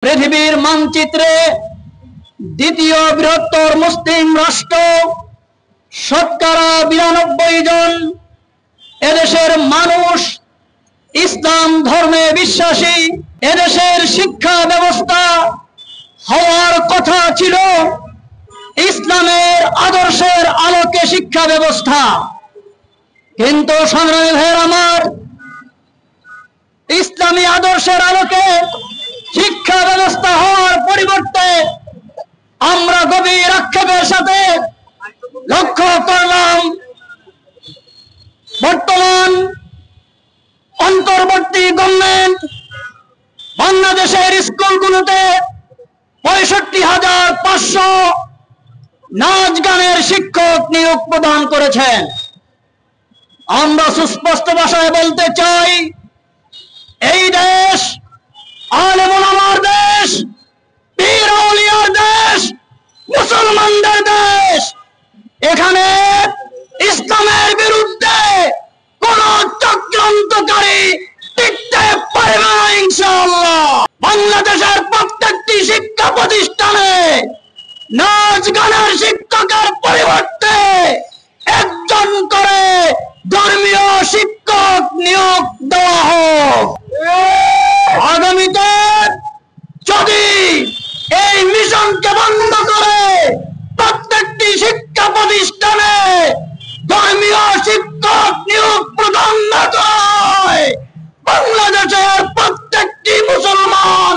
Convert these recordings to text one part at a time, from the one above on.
পৃথিবীর মানচিত্রে দ্বিতীয় বৃহত্তর মুসলিম রাষ্ট্র, শতকরা 92 জন এদেশের মানুষ ইসলাম ধর্মে বিশ্বাসী। এদেশের শিক্ষা ব্যবস্থা হওয়ার কথা ছিল ইসলামের আদর্শের আলোকে শিক্ষা ব্যবস্থা, কিন্তু সংগ্রামী ভাইয়ের আমার, ইসলামী আদর্শের আলোকে শিক্ষা ব্যবস্থা হওয়ার পরিবর্তে আমরা গভীর আক্ষেপের সাথে লক্ষ্য করলাম বর্তমান অন্তর্বর্তী গভর্নমেন্ট বাংলাদেশের স্কুলগুলোতে 65,500 নাচ গানের শিক্ষক নিয়োগ প্রদান করেছেন। আমরা সুস্পষ্ট ভাষায় বলতে চাই, এই দেশ আলেম ওলামার দেশ, পীর আউলিয়ার দেশ, মুসলমানদের দেশ। এখানে ইসলামের বিরুদ্ধে কোন চক্রান্তকারী টিকতে পারে না ইনশাআল্লাহ। বাংলাদেশের প্রত্যেকটি শিক্ষা প্রতিষ্ঠানে নাচ গানের শিক্ষকের পরিবর্তে একজন করে ধর্মীয় শিক্ষক নিয়োগ দেওয়া হোক। আগামীতে যদি এই মিশনকে বন্ধ করে প্রত্যেকটি শিক্ষা প্রতিষ্ঠানে ধর্মীয় শিক্ষক নিয়োগ প্রদান না করে, বাংলাদেশের প্রত্যেকটি মুসলমান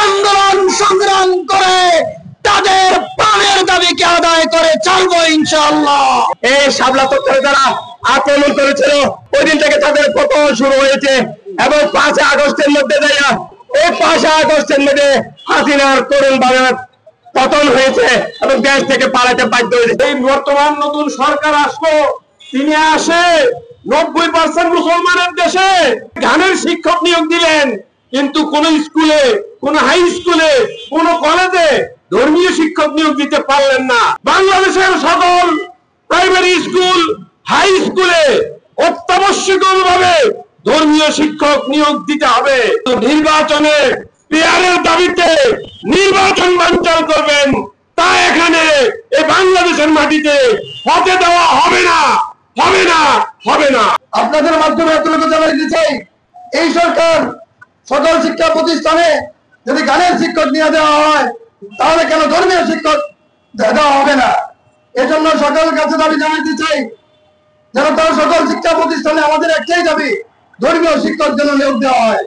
আন্দোলন সংগ্রাম করে তাদের প্রাণের দাবিকে আদায় করে চলবো ইনশাআল্লাহ। এই শাপলা চত্বরে যারা আক্রমণ করেছিল ওই দিন থেকে তাদের পতন শুরু হয়েছে এবং 5 আগস্টের মধ্যে এই 5 আগস্টের মধ্যে হাসিনার করুণ ভাবে পতন হয়েছে এবং দেশ থেকে পালাতে বাধ্য হয়েছে। এই বর্তমান নতুন সরকার আসলো, তিনি আসে 90% মুসলমানের দেশে গানের শিক্ষক নিয়োগ দিলেন, কিন্তু কোন স্কুলে, কোন হাই স্কুলে, কোন কলেজে ধর্মীয় শিক্ষক নিয়োগ দিতে পারলেন না। বাংলাদেশের সকল প্রাইমারি স্কুল, হাই স্কুলে অত্যাবশ্যকীয়ভাবে ধর্মীয় শিক্ষক নিয়োগ দিতে হবে। নির্বাচনে পিয়ারের দাবিতে নির্বাচন বানচাল করবেন, তা এখানে এই বাংলাদেশের মাটিতে হতে দেওয়া হবে না, হবে না, হবে না। আপনাদের মাধ্যমে এতটুকু জানাই দিতে চাই, এই সরকার সকল শিক্ষা প্রতিষ্ঠানে যদি গানের শিক্ষক নিয়ে দেওয়া হয় তাহলে কেন ধর্মীয় শিক্ষক দেওয়া হবে না? এজন্য সকলের কাছে দাবি জানাতে চাই, যেন তার সকল শিক্ষা প্রতিষ্ঠানে আমাদের একটাই দাবি, ধর্মীয় শিক্ষক যেন নিয়োগ দেওয়া হয়।